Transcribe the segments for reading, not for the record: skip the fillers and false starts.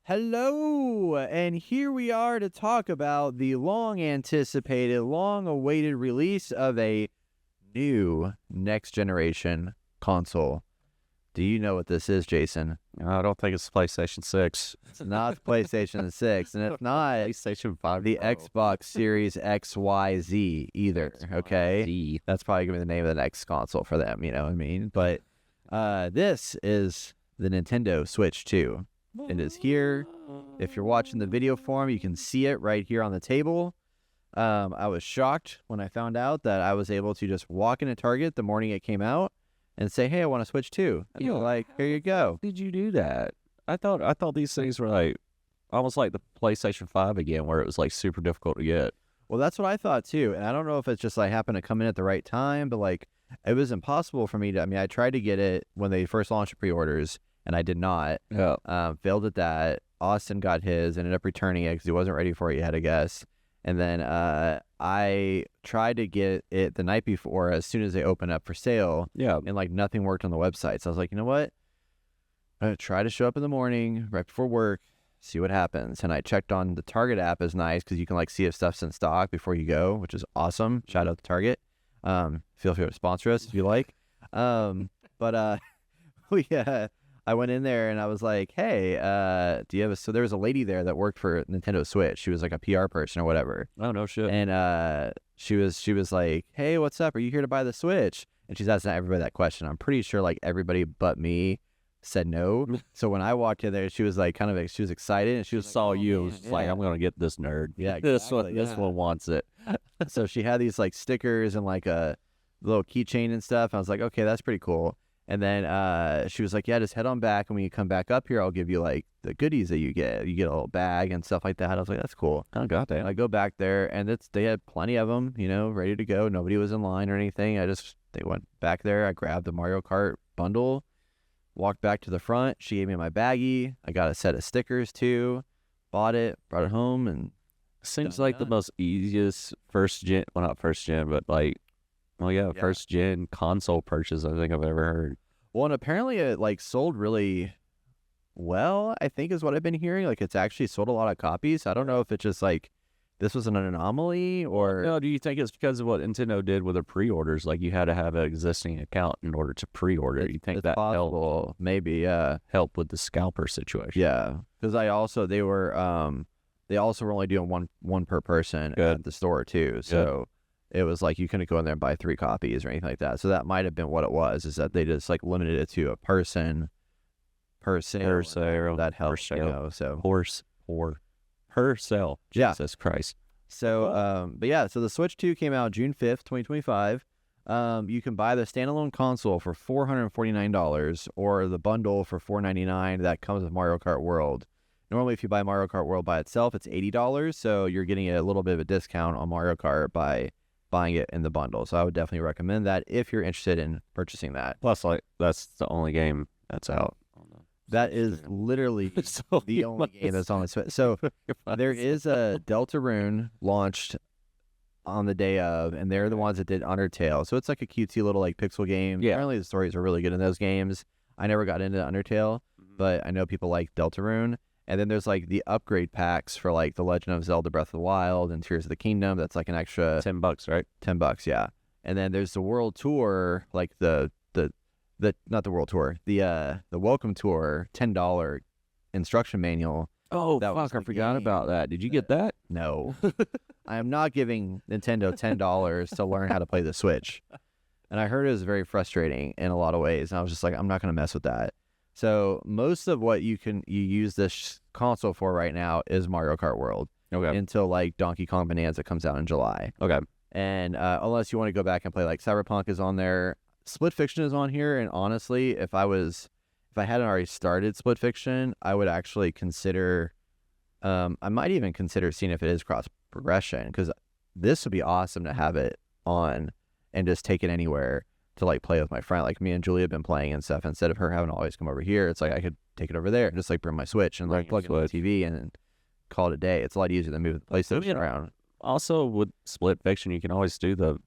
Hello, and here we are to talk about the long-anticipated, long-awaited release of a new next-generation console. Do you know what this is, Jason? I don't think it's PlayStation 6. It's not the PlayStation 6, and it's not PlayStation 5 the Pro. Xbox Series XYZ either, okay? Z. That's probably going to be the name of the next console for them, you know what I mean? But this is the Nintendo Switch 2. It is here. If you're watching the video form, you can see it right here on the table. I was shocked when I found out that I was able to just walk into Target the morning it came out and say, "Hey, I want to Switch 2." And they're like, "Here you go." Did you do that? I thought these things were like almost like the PlayStation 5 again, where it was like super difficult to get. Well, that's what I thought too, and I don't know if it's just I happened to come in at the right time, but like it was impossible for me to. I mean, I tried to get it when they first launched the pre-orders, and I did not. Yeah. Failed at that. Austin got his, ended up returning it because he wasn't ready for it yet, I guess. And then I tried to get it the night before as soon as they opened up for sale. Yeah. And like nothing worked on the website. So I was like, you know what? I'm going to try to show up in the morning right before work, see what happens. And I checked on the Target app is nice because you can like see if stuff's in stock before you go, which is awesome. Shout out to Target. Feel free to sponsor us if you like. But I went in there and I was like, "Hey, do you have a?" So there was a lady there that worked for Nintendo Switch. She was like a PR person or whatever. Oh, no shit. And she was like, "Hey, what's up? Are you here to buy the Switch?" And she's asking everybody that question. I'm pretty sure like everybody but me said no. So when I walked in there, she was like she was excited and she was saw like, "Oh, you. man, It was like, I'm going to get this nerd. Yeah, This exactly, this yeah. one wants it. So she had these like stickers and like a little keychain and stuff. I was like, okay, that's pretty cool. And then she was like, yeah, just head on back. And when you come back up here, I'll give you like the goodies that you get. You get a little bag and stuff like that. I was like, that's cool. Oh, goddamn. And I go back there and they had plenty of them, you know, ready to go. Nobody was in line or anything. They went back there. I grabbed the Mario Kart bundle, walked back to the front. She gave me my baggie. I got a set of stickers too, bought it, brought it home. And Seems done, like the done. most easiest first gen, well, not first gen, but like, Yeah. first gen console purchase I think I've ever heard. Well, and apparently it like sold really well, I think is what I've been hearing. Like it's actually sold a lot of copies. I don't know if it's just like this was an anomaly or No, do you think it's because of what Nintendo did with their pre-orders? Like you had to have an existing account in order to pre-order. You think it's that possible. Maybe, yeah. helped with the scalper situation? Yeah. Because they also were only doing one per person Good. at the store too. So it was like you couldn't go in there and buy 3 copies or anything like that. So that might have been what it was, is that they just like limited it to a person per sale. Per sale. That helps, Per you sale. know. So Per sale. Yeah. Jesus Christ. So, but yeah, so the Switch 2 came out June 5th, 2025. You can buy the standalone console for $449 or the bundle for $499 that comes with Mario Kart World. Normally, if you buy Mario Kart World by itself, it's $80, so you're getting a little bit of a discount on Mario Kart by buying it in the bundle. So I would definitely recommend that if you're interested in purchasing that. Plus, like that's the only game that's out. That is literally the only game that's on the Switch. So there is a Deltarune launched on the day of, and they're the ones that did Undertale. So it's like a cutesy little like pixel game. Yeah. Apparently the stories are really good in those games. I never got into Undertale, but I know people like Deltarune. And then there's like the upgrade packs for like The Legend of Zelda Breath of the Wild and Tears of the Kingdom. That's like an extra $10, right? $10, yeah. And then there's the World Tour, like the not the World Tour, the Welcome Tour $10 instruction manual. Oh, That was fuck! I the forgot game. about that. Did you get that? No, I am not giving Nintendo $10 to learn how to play the Switch. And I heard it was very frustrating in a lot of ways. And I was just like, I'm not going to mess with that. So most of what you use this console for right now is Mario Kart World Okay. until like Donkey Kong Bonanza comes out in July. Okay. And unless you want to go back and play like Cyberpunk is on there, Split Fiction is on here. And honestly, if I hadn't already started Split Fiction, I would actually consider, I might even consider seeing if it is cross progression, because this would be awesome to have it on and just take it anywhere to like play with my friend. Like me and Julia have been playing and stuff. Instead of her having to always come over here, it's like I could take it over there and just like bring my Switch and like plug it on the TV and call it a day. It's a lot easier than moving the PlayStation around. Also, with Split Fiction, you can always do the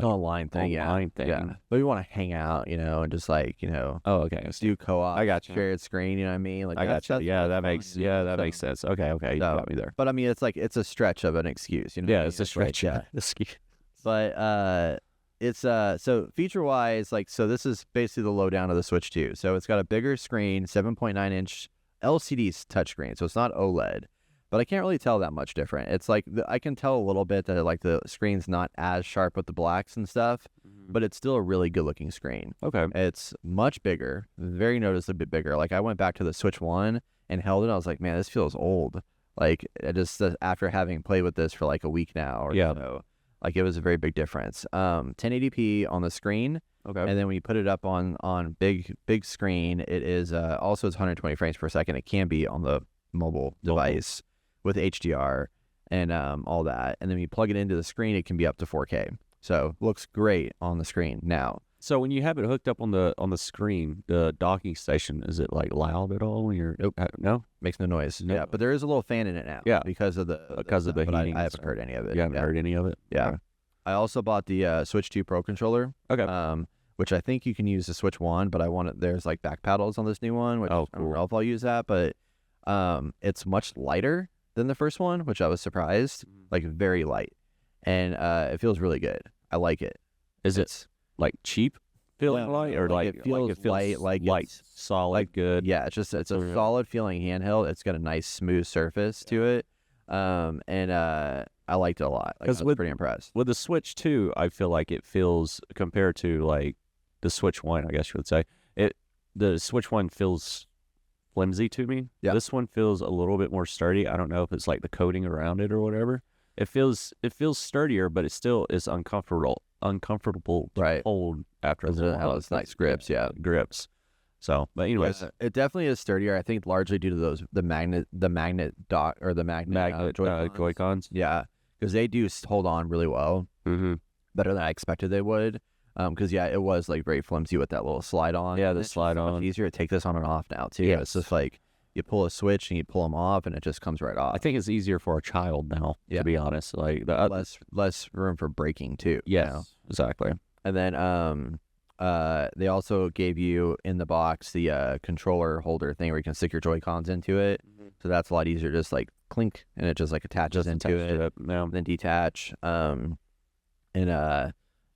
online thing. online thing. Yeah. But we want to hang out, and just like, Oh, okay. just do co-op. I got you. Shared screen, you know what I mean? Like I got you. Yeah, that makes fun. sense. Okay, you got me there. But I mean, it's like it's a stretch of an excuse, Yeah, it's a like, stretch. yeah. Excuse. But it's so feature wise, like, so this is basically the lowdown of the Switch 2. So it's got a bigger screen, 7.9-inch LCD touchscreen. So it's not OLED, but I can't really tell that much different. It's like I can tell a little bit that like the screen's not as sharp with the blacks and stuff, but it's still a really good looking screen. Okay. It's much bigger, very noticeably bigger. Like I went back to the Switch 1 and held it. I was like, man, this feels old. Like it just after having played with this for like a week now or so, like it was a very big difference. 1080p on the screen. Okay. And then when you put it up on big screen, it is also it's 120 frames per second. It can be on the mobile device with HDR and all that. And then when you plug it into the screen, it can be up to 4K. So looks great on the screen now. So when you have it hooked up on the screen, the docking station, is it like loud at all when you're no? Makes no noise. No. Yeah, but there is a little fan in it now. Yeah. Because of the heating. I haven't heard any of it. You haven't heard any of it? Yeah. Okay. I also bought the Switch 2 Pro controller. Okay. Which I think you can use the Switch 1, but there's like back paddles on this new one, which cool. I don't know if I'll use that, but it's much lighter than the first one, which I was surprised, like very light. And it feels really good. I like it. Is it like cheap feeling light or like it feels light, like light, it's solid, good? Yeah, it's a solid feeling handheld. It's got a nice smooth surface to it. And I liked it a lot. Like, I was pretty impressed. With the Switch 2, I feel like it feels, compared to like the Switch 1, I guess you would say, the Switch 1 feels flimsy to me. Yeah. This one feels a little bit more sturdy. I don't know if it's like the coating around it or whatever. It feels sturdier, but it still is uncomfortable to hold after it has nice grips. Yeah, grips. So, but anyways, it definitely is sturdier. I think largely due to the magnet dock or the magnet Joy-Cons. Yeah, because they do hold on really well, better than I expected they would. Because it was like very flimsy with that little slide on. Yeah, the slide on. Much easier to take this on and off now too. Yeah, it's just like you pull a switch and you pull them off, and it just comes right off. I think it's easier for a child now, to be honest. Like less room for breaking too. Yes, exactly. And then they also gave you in the box the controller holder thing where you can stick your Joy-Cons into it. So that's a lot easier. Just like clink, and it just like attaches into it, then detach.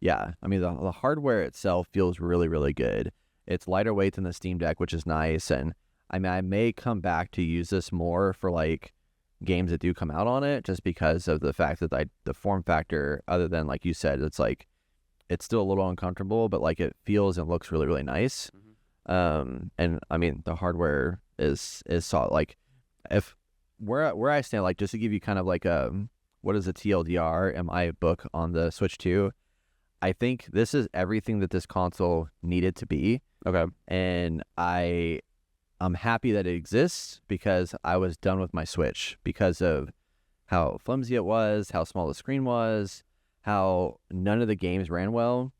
Yeah, I mean the hardware itself feels really, really good. It's lighter weight than the Steam Deck, which is nice. And I mean, I may come back to use this more for like games that do come out on it, just because of the fact that the form factor, other than like you said, it's like it's still a little uncomfortable, but like it feels and looks really, really nice. And I mean the hardware is solid. Like if where I stand, like just to give you kind of like what is a TLDR in my book on the Switch 2, I think this is everything that this console needed to be. Okay. And I'm happy that it exists, because I was done with my Switch because of how flimsy it was, how small the screen was, how none of the games ran well.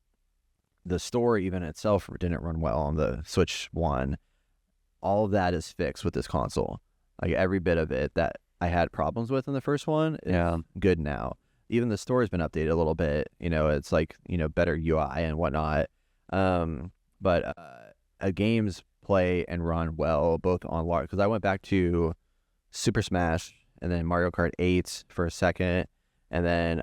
The store even itself didn't run well on the Switch 1. All of that is fixed with this console. Like every bit of it that I had problems with in the first one is good now. Even the store has been updated a little bit. It's like, better UI and whatnot. But games play and run well, both on large. Because I went back to Super Smash and then Mario Kart 8 for a second, and then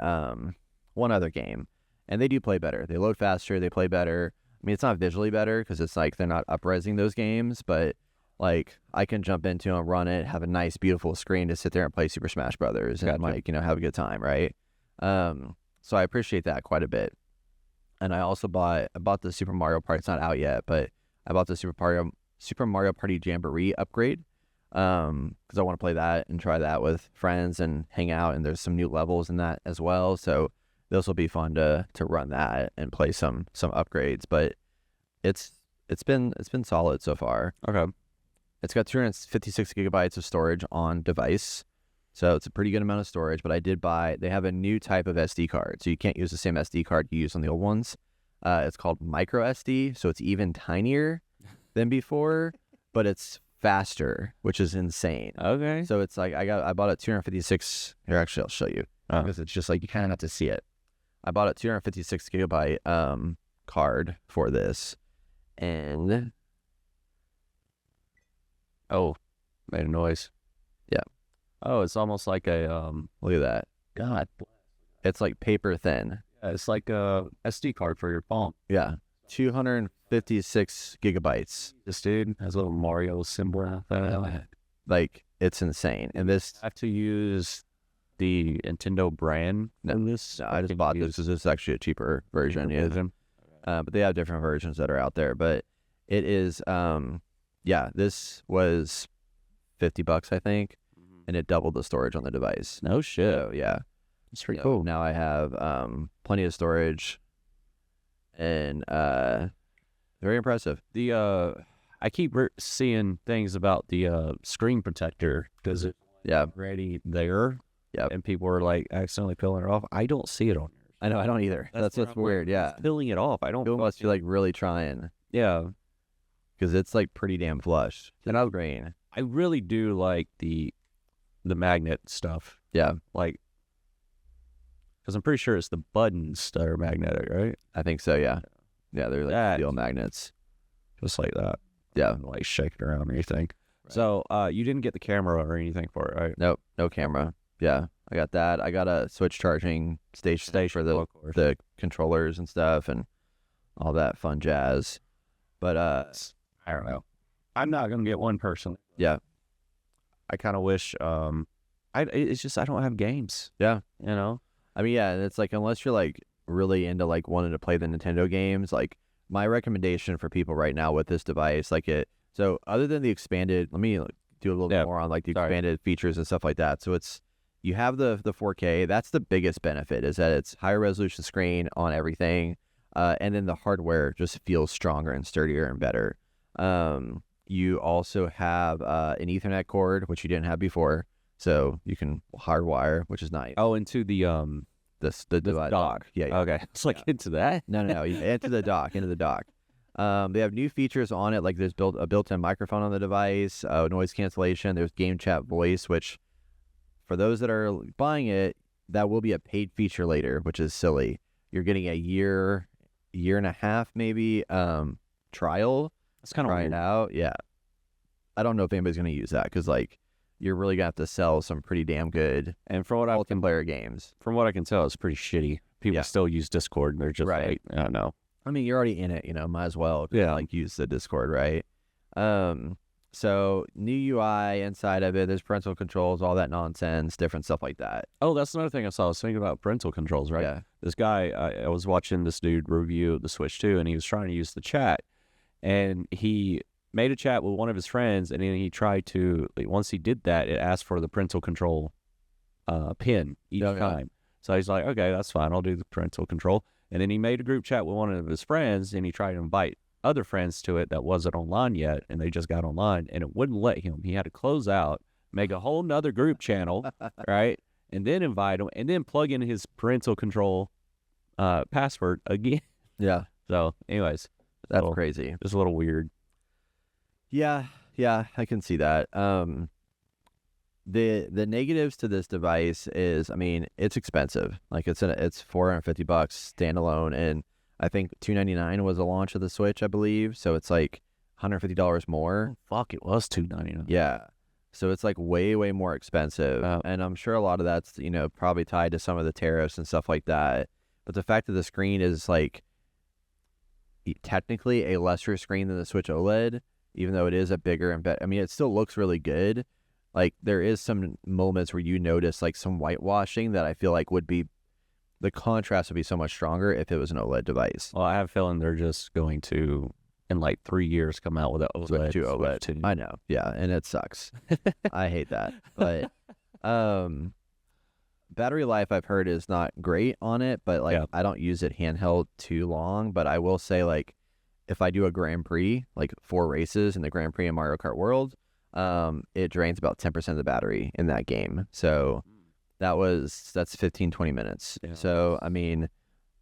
one other game. And they do play better. They load faster. They play better. I mean, it's not visually better because it's like they're not up-resing those games, but like I can jump into them, run it, have a nice, beautiful screen to sit there and play Super Smash Brothers and like, have a good time, right? So I appreciate that quite a bit. And I also bought the Super Mario Party. It's not out yet, but I bought the Super Mario Party Jamboree upgrade because I want to play that and try that with friends and hang out. And there's some new levels in that as well, so this will be fun to run that and play some upgrades. But it's been solid so far. Okay. It's got 256 gigabytes of storage on device. So it's a pretty good amount of storage, but they have a new type of SD card. So you can't use the same SD card you use on the old ones. It's called micro SD. So it's even tinier than before, but it's faster, which is insane. Okay. So it's like, I bought a 256. Here, actually, I'll show you. Because it's just like, you kind of have to see it. I bought a 256 gigabyte card for this, and made a noise. Yeah. Oh, it's almost like a look at that. God, It's like paper thin. yeah, it's like a SD card for your phone. Yeah. 256 gigabytes. This dude has a little Mario symbol. Like, it's insane. And this, I have to use the Nintendo brand. No, I just bought this because this is actually a cheaper version. But they have different versions that are out there. But it is, this was $50, I think, and it doubled the storage on the device. No shit. So, yeah. It's pretty cool. Now I have plenty of storage, and very impressive. I keep seeing things about the screen protector because it's already there. Yeah. And people are like accidentally peeling it off. I don't see it on yours. I know, I don't either. That's what's weird. Yeah. Peeling it off. I don't. It must be like really trying. Yeah. Because it's like pretty damn flush. And I really do like the magnet stuff. Yeah. Like, because I'm pretty sure it's the buttons that are magnetic, right? I think so, yeah. Yeah, they're like steel magnets. Just like that. Yeah. Like shake it around or anything. Right. So you didn't get the camera or anything for it, right? Nope, no camera. Yeah, I got that. I got a switch charging station for the controllers and stuff and all that fun jazz. But I don't know. I'm not gonna get one personally. Yeah. I kind of wish. It's just I don't have games. Yeah. You know. I mean, yeah, and it's like unless you're like really into like wanting to play the Nintendo games, like my recommendation for people right now with this device, so other than the expanded, let me do a little bit more on like the expanded features and stuff like that. So you have the 4K. That's the biggest benefit, is that it's higher resolution screen on everything, and then the hardware just feels stronger and sturdier and better. You also have an Ethernet cord, which you didn't have before, so you can hardwire, which is nice. Oh, into the dock. Yeah. Okay, it's like into that. No, into the dock. They have new features on it, like there's a built-in microphone on the device, noise cancellation. There's game chat voice, which for those that are buying it, that will be a paid feature later, which is silly. You're getting a year and a half maybe trial. That's kind of trying out. Yeah, I don't know if anybody's gonna use that because like you're really gonna have to sell some pretty damn good and for what multiplayer games. From what I can tell, it's pretty shitty. People still use Discord, and they're just like, I don't know. I mean, you're already in it, might as well like use the Discord, right? So new UI inside of it, there's parental controls, all that nonsense, different stuff like that. Oh, that's another thing I saw. I was thinking about parental controls, right? Yeah. This guy, I was watching this dude review the Switch 2, and he was trying to use the chat, and he made a chat with one of his friends, and then he tried to, once he did that, it asked for the parental control pin each time. So he's like, okay, that's fine. I'll do the parental control. And then he made a group chat with one of his friends, and he tried to invite other friends to it that wasn't online yet, and they just got online, and it wouldn't let him. He had to close out, make a whole nother group channel, right? And then invite him, and then plug in his parental control password again. Yeah. So, anyways. That's crazy. It's a little weird. Yeah, I can see that. The negatives to this device is, I mean, it's expensive. Like it's $450 standalone, and I think $299 was the launch of the Switch, I believe. So it's like $150 more. Oh, fuck, it was $299. Yeah. So it's like way, way more expensive. And I'm sure a lot of that's, probably tied to some of the tariffs and stuff like that. But the fact that the screen is like technically a lesser screen than the Switch OLED, even though it is a bigger and better, I mean, it still looks really good. Like there is some moments where you notice like some whitewashing that I feel like the contrast would be so much stronger if it was an OLED device. Well, I have a feeling they're just going to, in like 3 years, come out with an OLED. Switch to OLED. I know. Yeah. And it sucks. I hate that. But battery life I've heard is not great on it, but like I don't use it handheld too long. But I will say, like, if I do a Grand Prix, like 4 races in the Grand Prix in Mario Kart World, it drains about 10% of the battery in that game. So that's 15-20 minutes. Yeah. So I mean,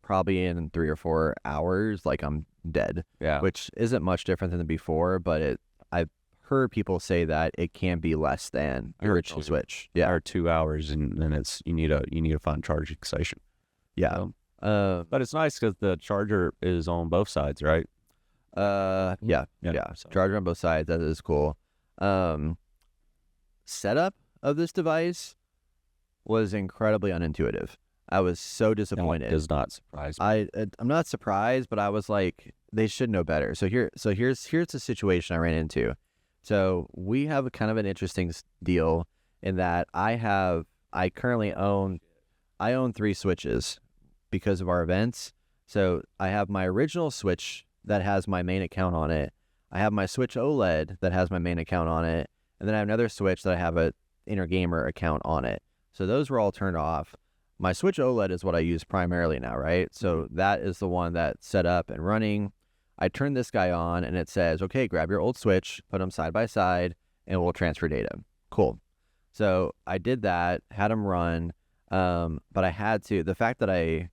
probably in 3 or 4 hours, like I'm dead. Yeah. Which isn't much different than before, but I've heard people say that it can be less than the original Switch. Yeah. Or 2 hours, and then you need a fun charging station. Yeah. But it's nice because the charger is on both sides, right? Yeah. So. Charger on both sides. That is cool. Setup of this device was incredibly unintuitive. I was so disappointed. It does not surprise me. I'm not surprised, but I was like, they should know better. So here's the situation I ran into. So we have a kind of an interesting deal in that I currently own 3 Switches because of our events. So I have my original Switch that has my main account on it. I have my Switch OLED that has my main account on it. And then I have another Switch that I have a Inner Gamer account on it. So those were all turned off. My Switch OLED is what I use primarily now, right? So that is the one that's set up and running. I turn this guy on and it says, okay, grab your old Switch, put them side by side, and we'll transfer data. Cool. So I did that, had them run, but I had to, the fact that I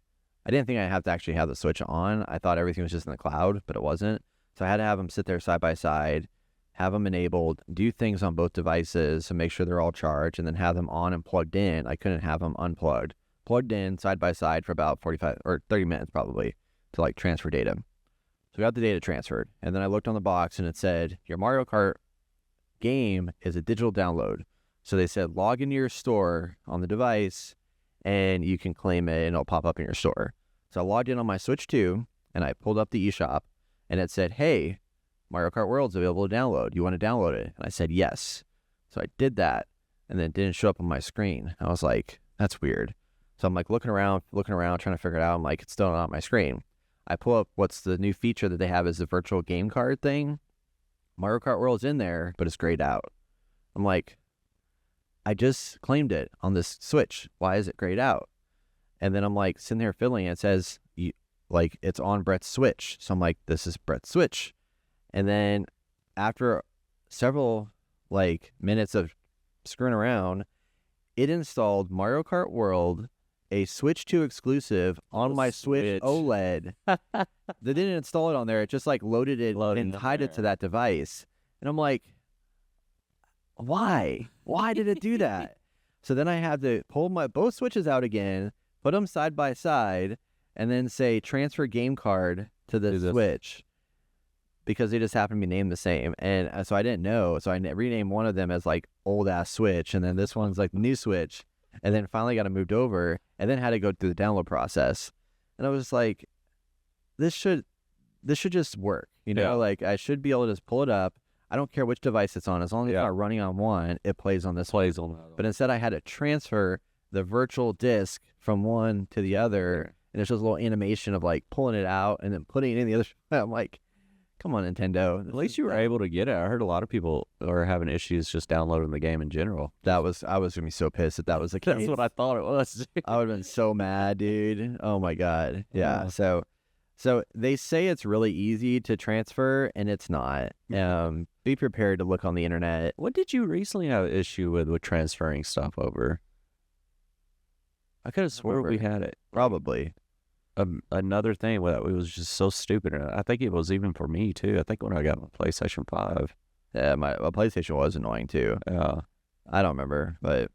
didn't think I have to actually have the Switch on. I thought everything was just in the cloud, but it wasn't. So I had to have them sit there side by side, have them enabled, do things on both devices to make sure they're all charged, and then have them on and plugged in. I couldn't have them unplugged. Plugged in side by side for about 45 or 30 minutes probably to like transfer data. So we got the data transferred, and then I looked on the box and it said, your Mario Kart game is a digital download. So they said, log into your store on the device and you can claim it and it'll pop up in your store. So I logged in on my Switch 2 and I pulled up the eShop and it said, hey, Mario Kart World's available to download. You want to download it? And I said, yes. So I did that and then it didn't show up on my screen. I was like, that's weird. So I'm like looking around, trying to figure it out. I'm like, it's still not on my screen. I pull up what's the new feature that they have is the virtual game card thing. Mario Kart World's in there, but it's grayed out. I'm like, I just claimed it on this Switch. Why is it grayed out? And then I'm like sitting there fiddling. It says like it's on Brett's Switch. So I'm like, this is Brett's Switch. And then after several like minutes of screwing around, it installed Mario Kart World, a Switch 2 exclusive on my Switch OLED. They didn't install it on there. It just like loaded it and tied it to that device. And I'm like, why? Why did it do that? So then I had to pull both Switches out again, put them side by side, and then say transfer game card to the Switch because they just happen to be named the same. And so I didn't know. So I renamed one of them as like old ass Switch, and then this one's like the new Switch. And then finally got it moved over and then had to go through the download process. And I was like, this should just work. You know, like I should be able to just pull it up. I don't care which device it's on. As long as it's not running on one, it plays on this one. But instead I had to transfer the virtual disc from one to the other. And it's just a little animation of like pulling it out and then putting it in the other. I'm like, come on, Nintendo. At least you were able to get it. I heard a lot of people are having issues just downloading the game in general. I was gonna be so pissed if that was the case. That's what I thought it was. I would have been so mad, dude. Oh my god. Yeah. So they say it's really easy to transfer, and it's not. Be prepared to look on the internet. What did you recently have an issue with transferring stuff over? I could have sworn we had it. Probably. Another thing that it was just so stupid. I think it was even for me too. I think when I got my PlayStation 5. Yeah, my PlayStation was annoying too. Yeah. I don't remember, but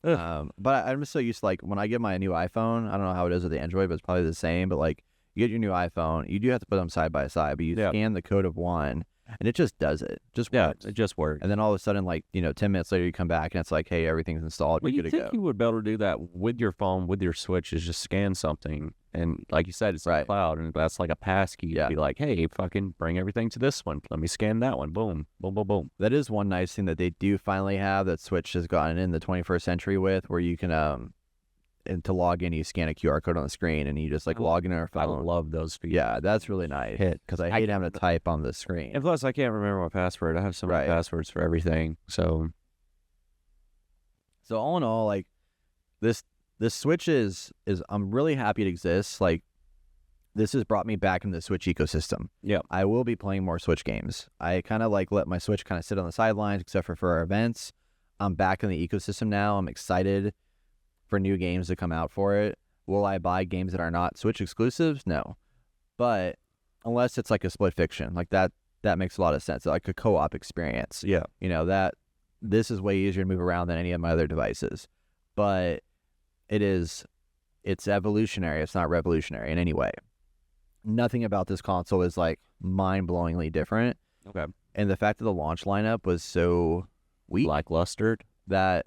I'm so used to like when I get my new iPhone, I don't know how it is with the Android, but it's probably the same. But like you get your new iPhone, you do have to put them side by side, but you scan the code of one and it just does it. Just works. It just works. And then all of a sudden, like, 10 minutes later, you come back and it's like, hey, everything's installed. Well, You're good to go. You would be able to do that with your phone, with your Switch, is just scan something. And like you said, it's in the cloud, and that's like a pass key to be like, hey, fucking bring everything to this one. Let me scan that one. Boom, boom, boom, boom. That is one nice thing that they do finally have that Switch has gotten in the 21st century with, where you can, and to log in, you scan a QR code on the screen, and you just like log in on your phone. I love those features. Yeah, that's really nice. Because I hate having to type on the screen. And plus, I can't remember my password. I have so many passwords for everything. So all in all, like this Switch is I'm really happy it exists. Like this has brought me back into the Switch ecosystem. Yeah, I will be playing more Switch games. I kind of like let my Switch kind of sit on the sidelines, except for our events. I'm back in the ecosystem now. I'm excited for new games to come out for it. Will I buy games that are not Switch exclusives? No. But unless it's like a split fiction, like that makes a lot of sense. Like a co-op experience. Yeah. That this is way easier to move around than any of my other devices. But it is it's evolutionary. It's not revolutionary in any way. Nothing about this console is like mind-blowingly different. Okay. And the fact that the launch lineup was so weak, Lackluster. that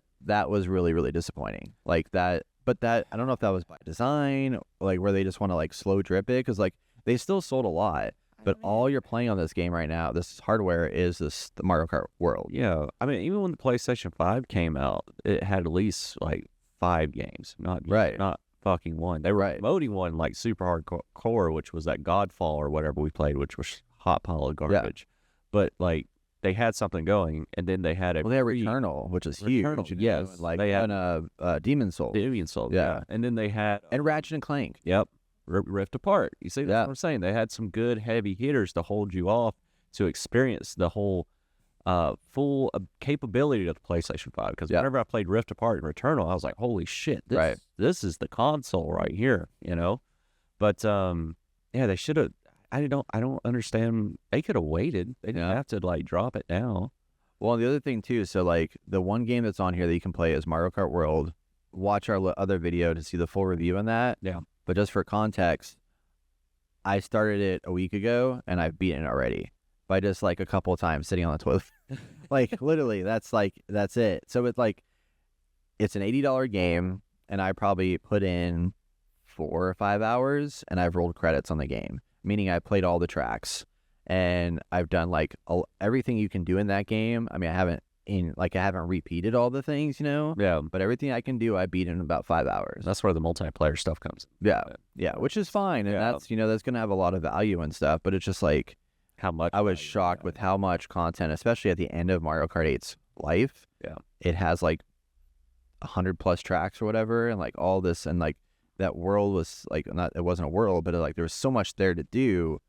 was really, really disappointing. Like that, but that, I don't know if that was by design, like where they just want to like slow drip it, because like they still sold a lot, but all you're playing on this game right now, this hardware, is the Mario Kart World. Yeah. I mean, even when the PlayStation 5 came out, it had at least like 5 games, not fucking one. They were promoting one like super hardcore, which was that Godfall or whatever we played, which was hot pile of garbage. But like they had something going, and then they had they had Returnal, which is huge. Yes, and like they had Demon Soul. Yeah. And then they had and Ratchet and Clank. Yep, Rift Apart. You see, that's what I'm saying. They had some good heavy hitters to hold you off to experience the whole full capability of the PlayStation 5. Because whenever I played Rift Apart and Returnal, I was like, holy shit, this is the console right here, you know? But yeah, they should have. I don't understand. They could have waited. They didn't have to like drop it now. Well, the other thing too, so like the one game that's on here that you can play is Mario Kart World. Watch our other video to see the full review on that. Yeah. But just for context, I started it a week ago and I've beaten it already by just like a couple of times sitting on the toilet. Like literally, that's it. So it's like, it's an $80 game, and I probably put in 4 or 5 hours, and I've rolled credits on the game, meaning I played all the tracks, and I've done like everything you can do in that game. I mean, I haven't repeated all the things, you know? Yeah. But everything I can do, I beat in about 5 hours. That's where the multiplayer stuff comes in. Yeah, which is fine. And that's, that's going to have a lot of value and stuff. But it's just like, how much I was shocked with how much content, especially at the end of Mario Kart 8's life. Yeah. It has like 100+ tracks or whatever. And like all this, and like that world was like, it wasn't a world, but like there was so much there to do.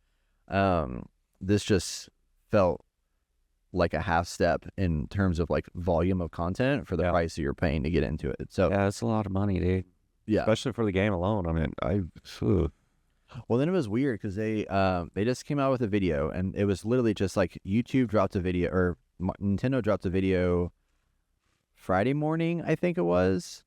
This just felt like a half step in terms of like volume of content for the price that you're paying to get into it. So yeah, it's a lot of money, dude. Yeah, especially for the game alone. I mean, well, then it was weird because they just came out with a video, and it was literally just like YouTube dropped a video, or Nintendo dropped a video Friday morning, I think it was.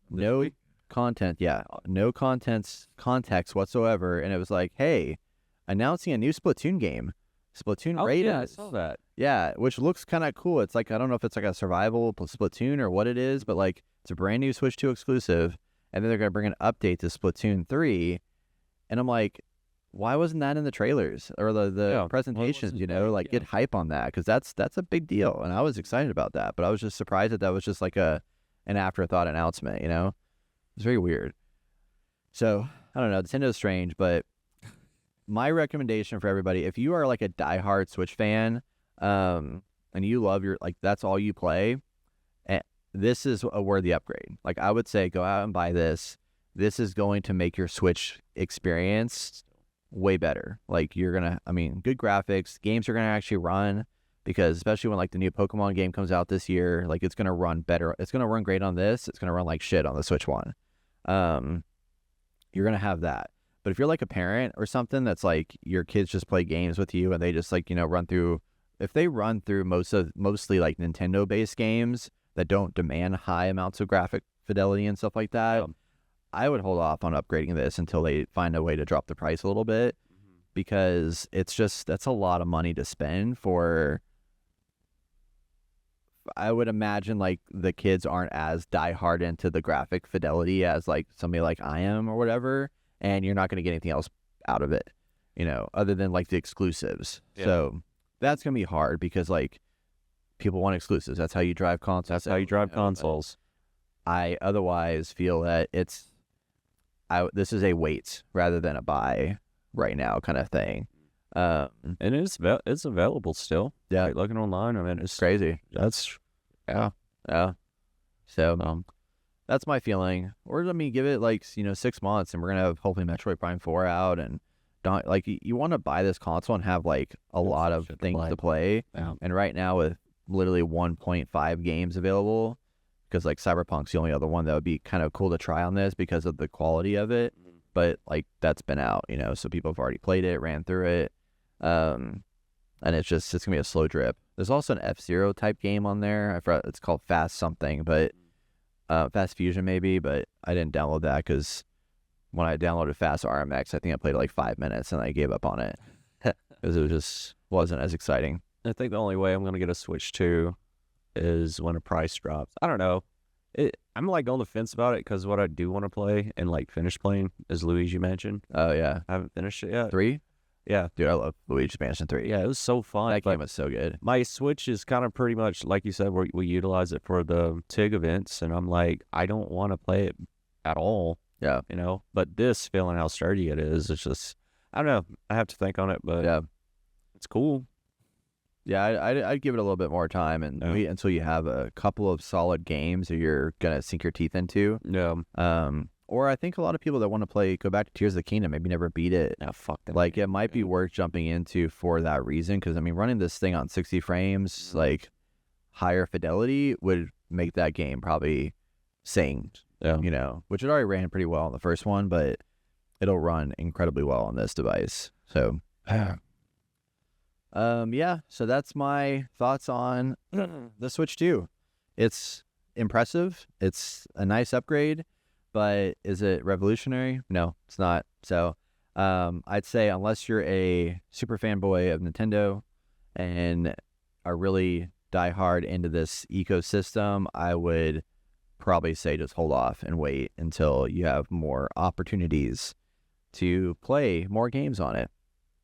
No content, no context whatsoever, and it was like, hey, announcing a new Splatoon game. Splatoon Raiders. Yeah, I saw that. Yeah, which looks kind of cool. It's like, I don't know if it's like a survival Splatoon or what it is, but like it's a brand new Switch 2 exclusive, and then they're going to bring an update to Splatoon 3. And I'm like, why wasn't that in the trailers or the presentations, like get hype on that? Because that's a big deal. And I was excited about that, but I was just surprised that was just like an afterthought announcement, It's very weird. So, I don't know, Nintendo's strange, but my recommendation for everybody, if you are like a diehard Switch fan, and you love that's all you play, this is a worthy upgrade. Like, I would say go out and buy this. This is going to make your Switch experience way better. Like, good graphics, games are going to actually run, because especially when like the new Pokemon game comes out this year, like it's going to run better. It's going to run great on this. It's going to run like shit on the Switch 1. You're going to have that. But if you're like a parent or something that's like your kids just play games with you and they just like, if they run through mostly like Nintendo based games that don't demand high amounts of graphic fidelity and stuff like that, I would hold off on upgrading this until they find a way to drop the price a little bit, because that's a lot of money to spend for. I would imagine like the kids aren't as diehard into the graphic fidelity as like somebody like I am or whatever, and you're not going to get anything else out of it, other than like the exclusives. Yeah. So that's going to be hard, because like people want exclusives. That's how you drive consoles. That's how you drive consoles. I otherwise feel that this is a wait rather than a buy right now kind of thing. And it's available still. Yeah. Like, looking online, I mean, it's crazy. Yeah. So that's my feeling. Or let me give it like 6 months, and we're gonna have hopefully Metroid Prime 4 out, and don't like you want to buy this console and have like a lot of things to play. Yeah. And right now with literally 1.5 games available, because like Cyberpunk's the only other one that would be kind of cool to try on this because of the quality of it. But like that's been out, so people have already played it, ran through it. And it's gonna be a slow drip. There's also an F-Zero type game on there. I forgot, it's called Fast something, but Fast Fusion maybe, but I didn't download that because when I downloaded Fast RMX, I think I played like 5 minutes and I gave up on it because it just wasn't as exciting. I think the only way I'm gonna get a Switch 2 is when a price drops. I don't know. I'm like on the fence about it because what I do want to play and like finish playing is Luigi Mansion. Oh yeah, I haven't finished it yet. 3? Yeah, Dude, I love Luigi's Mansion 3. yeah, it was so fun. That but game was so good. my Switch is kind of pretty much like you said. We utilize it for the TIG events, and I'm like, I don't want to play it at all. Yeah. But this feeling how sturdy it is, it's just I don't know. I have to think on it, but Yeah. it's cool. Yeah, I'd give it a little bit more time and Yeah. wait until you have a couple of solid games that you're gonna sink your teeth into. Yeah. Or I think a lot of people that want to go back to Tears of the Kingdom, maybe never beat it. Yeah. Fuck them. Like it might be Yeah. worth jumping into for that reason, because I mean, running this thing on 60 frames, like higher fidelity, would make that game probably sing. Yeah. Which it already ran pretty well on the first one, but it'll run incredibly well on this device. So. Yeah, so that's my thoughts on the Switch 2. It's impressive. It's a nice upgrade, but is it revolutionary? No, it's not. So, I'd say unless you're a super fanboy of Nintendo and are really diehard into this ecosystem, I would probably say just hold off and wait until you have more opportunities to play more games on it.